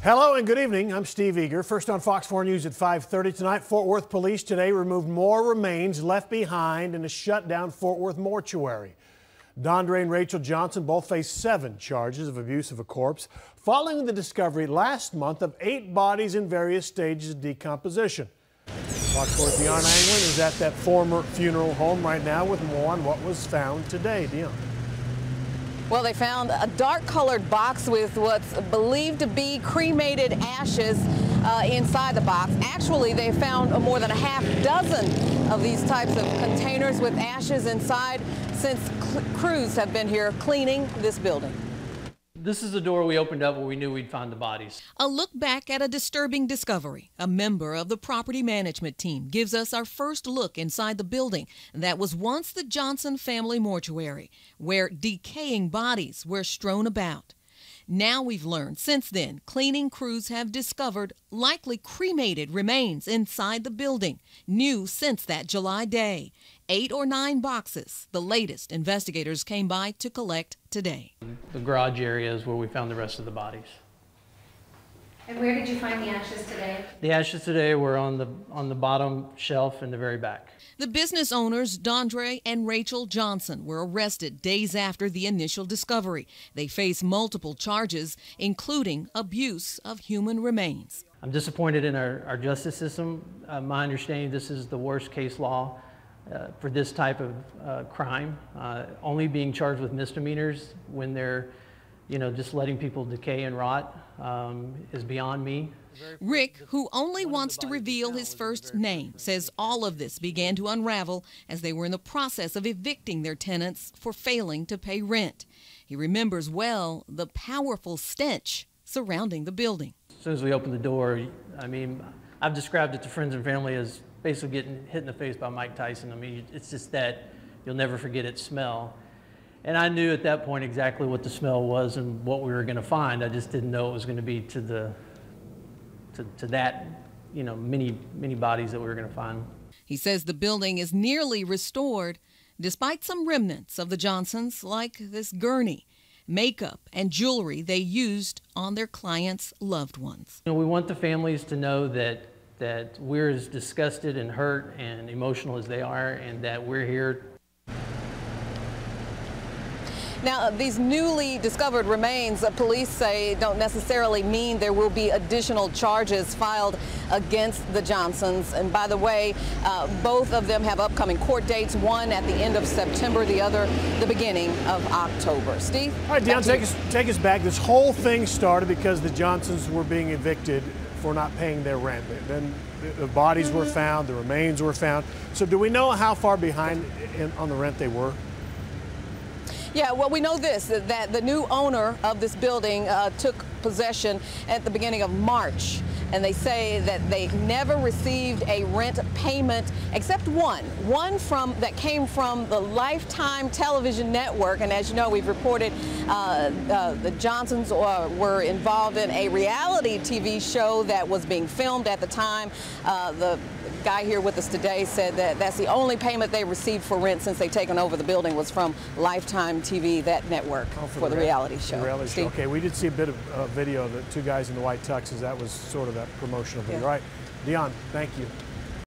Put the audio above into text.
Hello and good evening. I'm Steve Eager. First on Fox 4 News at 5:30 tonight. Fort Worth police today removed more remains left behind in a shut-down Fort Worth mortuary. Dondre and Rachel Johnson both face 7 charges of abuse of a corpse following the discovery last month of 8 bodies in various stages of decomposition. Fox 4's Dion Anglin is at that former funeral home right now with more on what was found today. Dion. Well, they found a dark-colored box with what's believed to be cremated ashes inside the box. Actually, they found more than a half dozen of these types of containers with ashes inside since crews have been here cleaning this building. This is the door we opened up where we knew we'd find the bodies. A look back at a disturbing discovery. A member of the property management team gives us our first look inside the building that was once the Johnson family mortuary, where decaying bodies were strewn about. Now we've learned since then, cleaning crews have discovered likely cremated remains inside the building, new since that July day. 8 or 9 boxes, the latest investigators came by to collect today. The garage area is where we found the rest of the bodies. And where did you find the ashes today? The ashes today were on the bottom shelf in the very back. The business owners, Dondre and Rachel Johnson, were arrested days after the initial discovery. They face multiple charges, including abuse of human remains. I'm disappointed in our justice system. My understanding, this is the worst case law for this type of crime. Only being charged with misdemeanors when they're, just letting people decay and rot is beyond me. Rick, who only wants to reveal his first name, says all of this began to unravel as they were in the process of evicting their tenants for failing to pay rent. He remembers well the powerful stench surrounding the building. As soon as we opened the door, I've described it to friends and family as basically getting hit in the face by Mike Tyson. It's just that you'll never forget its smell. And I knew at that point exactly what the smell was and what we were going to find. I just didn't know it was going to be to that, many bodies that we were going to find. He says the building is nearly restored, despite some remnants of the Johnsons, like this gurney, makeup, and jewelry they used on their clients' loved ones. We want the families to know that we're as disgusted and hurt and emotional as they are, and that we're here. Now, these newly discovered remains, police say, don't necessarily mean there will be additional charges filed against the Johnsons. And by the way, both of them have upcoming court dates, one at the end of September, the other the beginning of October. Steve? All right, Dion, take us back. This whole thing started because the Johnsons were being evicted for not paying their rent. Then the bodies were found, the remains were found. So do we know how far behind on the rent they were? Yeah, well, we know this, that the new owner of this building took possession at the beginning of March. And they say that they never received a rent payment except one that came from the Lifetime television network. And as you know, we've reported the Johnsons were involved in a reality TV show that was being filmed at the time. The guy here with us today said that that's the only payment they received for rent since they've taken over the building was from Lifetime TV, that network, for the reality show. Okay, we did see a bit of video of the 2 guys in the white tuxes. That was sort of that promotional video. Yeah. All right, Dion, thank you.